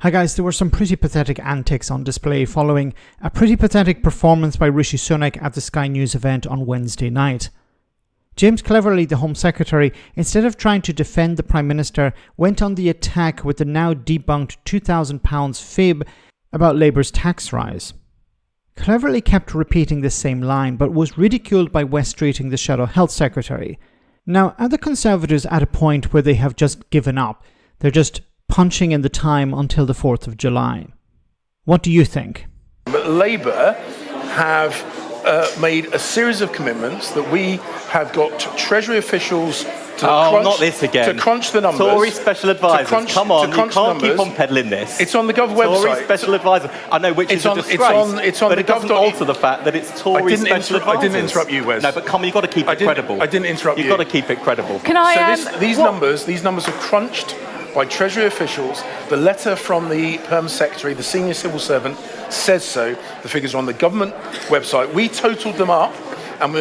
Hi guys, there were some pretty pathetic antics on display following a pretty pathetic performance by Rishi Sunak at the Sky News event on Wednesday night. James Cleverly, the Home Secretary, instead of trying to defend the Prime Minister, went on the attack with the now debunked £2,000 fib about Labour's tax rise. Cleverly kept repeating the same line, but was ridiculed by Wes Streeting, the Shadow Health Secretary. Now, are the Conservatives at a point where they have just given up? They're just punching in the time until the 4th of July. What do you think? But Labour have made a series of commitments that we have got Treasury officials to not this again. To crunch the numbers. Tory special advisors, come on, you can't keep on peddling this. It's on the Gov website. Tory special advisor, I know, which is a disgrace, it's on but the it doesn't alter the fact that it's Tory special advisors. I didn't interrupt you, Wes. No, but come on, you've got to keep it credible. I didn't interrupt you. You've got to keep it credible. Can I? So these numbers are crunched by Treasury officials. The letter from the Perm Secretary, the senior civil servant, says so. The figures are on the government website. We totaled them up, and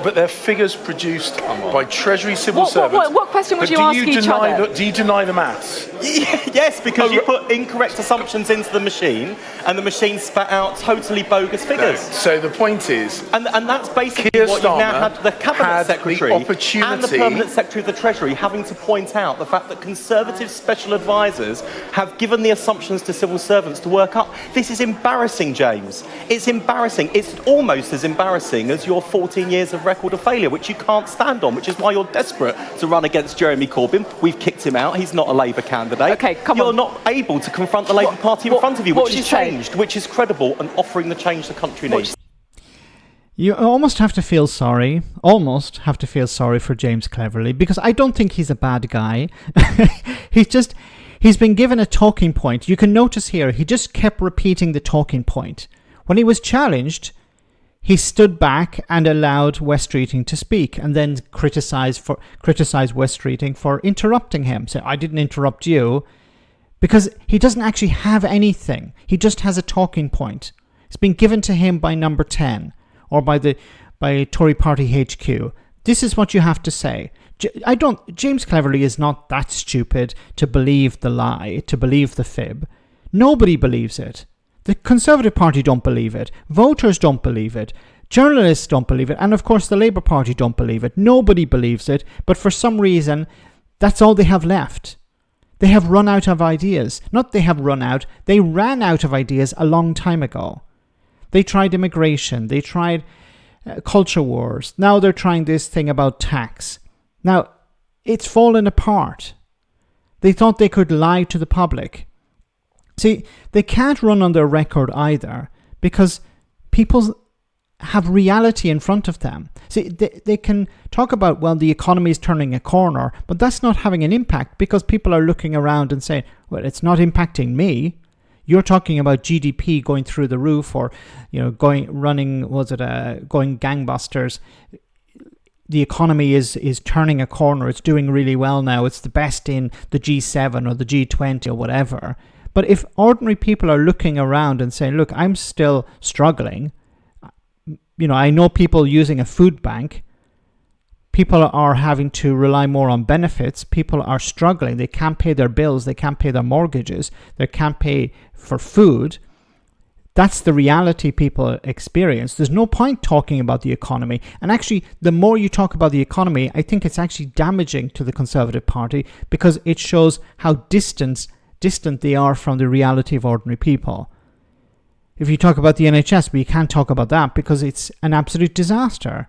but they're figures produced by Treasury civil servants. What question would you ask each other? Do you deny the maths? Yes, because you put incorrect assumptions into the machine, and the machine spat out totally bogus figures. No. So the point is, and that's basically Keir what you've now had the Cabinet Secretary and the Permanent Secretary of the Treasury having to point out the fact that Conservative special advisors have given the assumptions to civil servants to work up. This is embarrassing, James. It's embarrassing. It's almost as embarrassing as your 14 years of record of failure, which you can't stand on, which is why you're desperate to run against Jeremy Corbyn. We've kicked him out. He's not a Labour candidate. Okay, come on. You're not able to confront the Labour Party in front of you, which is changed, which is credible and offering the change the country needs. You almost have to feel sorry for James Cleverly, because I don't think he's a bad guy. He's been given a talking point. You can notice here, he just kept repeating the talking point. When he was challenged, he stood back and allowed Wes Streeting to speak, and then criticized Wes Streeting for interrupting him. So I didn't interrupt you, because he doesn't actually have anything. He just has a talking point. It's been given to him by Number 10 or by Tory Party HQ. This is what you have to say. James Cleverly is not that stupid to believe the lie, to believe the fib. Nobody believes it. The Conservative Party don't believe it. Voters don't believe it. Journalists don't believe it. And of course the Labour Party don't believe it. Nobody believes it. But for some reason, that's all they have left. They have run out of ideas. Not they have run out. They ran out of ideas a long time ago. They tried immigration. They tried culture wars. Now they're trying this thing about tax. Now, it's fallen apart. They thought they could lie to the public. See, they can't run on their record either, because people have reality in front of them. See, they can talk about, well, the economy is turning a corner, but that's not having an impact, because people are looking around and saying, well, it's not impacting me. You're talking about GDP going through the roof, or going gangbusters. The economy is turning a corner. It's doing really well now. It's the best in the G7 or the G20 or whatever. But if ordinary people are looking around and saying, look, I'm still struggling. I know people using a food bank. People are having to rely more on benefits. People are struggling. They can't pay their bills. They can't pay their mortgages. They can't pay for food. That's the reality people experience. There's no point talking about the economy. And actually, the more you talk about the economy, I think it's actually damaging to the Conservative Party, because it shows how distant they are from the reality of ordinary people. If you talk about the NHS, but you can't talk about that because it's an absolute disaster.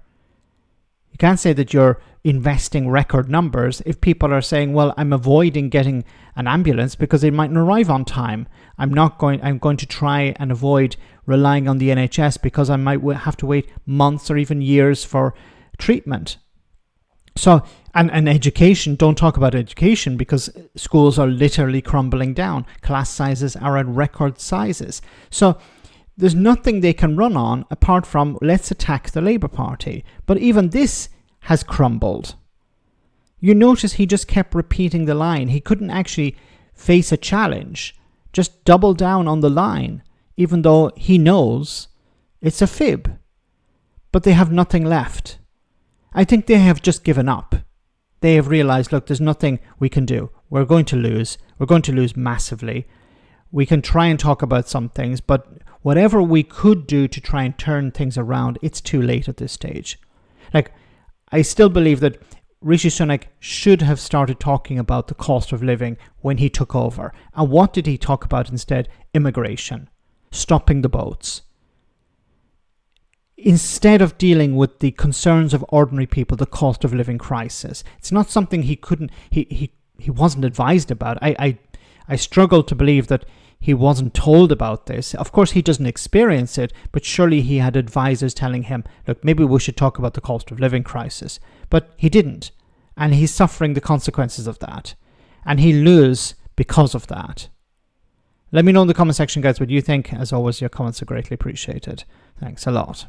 You can't say that you're investing record numbers if people are saying, well, I'm avoiding getting an ambulance because they mightn't arrive on time. I'm going to try and avoid relying on the NHS because I might have to wait months or even years for treatment. So, and education, don't talk about education, because schools are literally crumbling down. Class sizes are at record sizes. So there's nothing they can run on apart from, let's attack the Labour Party. But even this has crumbled. You notice he just kept repeating the line. He couldn't actually face a challenge. Just double down on the line, even though he knows it's a fib. But they have nothing left. I think they have just given up. they have realised, look, there's nothing we can do. We're going to lose. We're going to lose massively. We can try and talk about some things, but whatever we could do to try and turn things around, it's too late at this stage. Like, I still believe that Rishi Sunak should have started talking about the cost of living when he took over. And what did he talk about instead? Immigration. Stopping the boats. Instead of dealing with the concerns of ordinary people, the cost of living crisis. It's not something he wasn't advised about. I struggle to believe that he wasn't told about this. Of course, he doesn't experience it, but surely he had advisors telling him, look, maybe we should talk about the cost of living crisis. But he didn't. And he's suffering the consequences of that. And he'll lose because of that. Let me know in the comment section, guys, what you think. As always, your comments are greatly appreciated. Thanks a lot.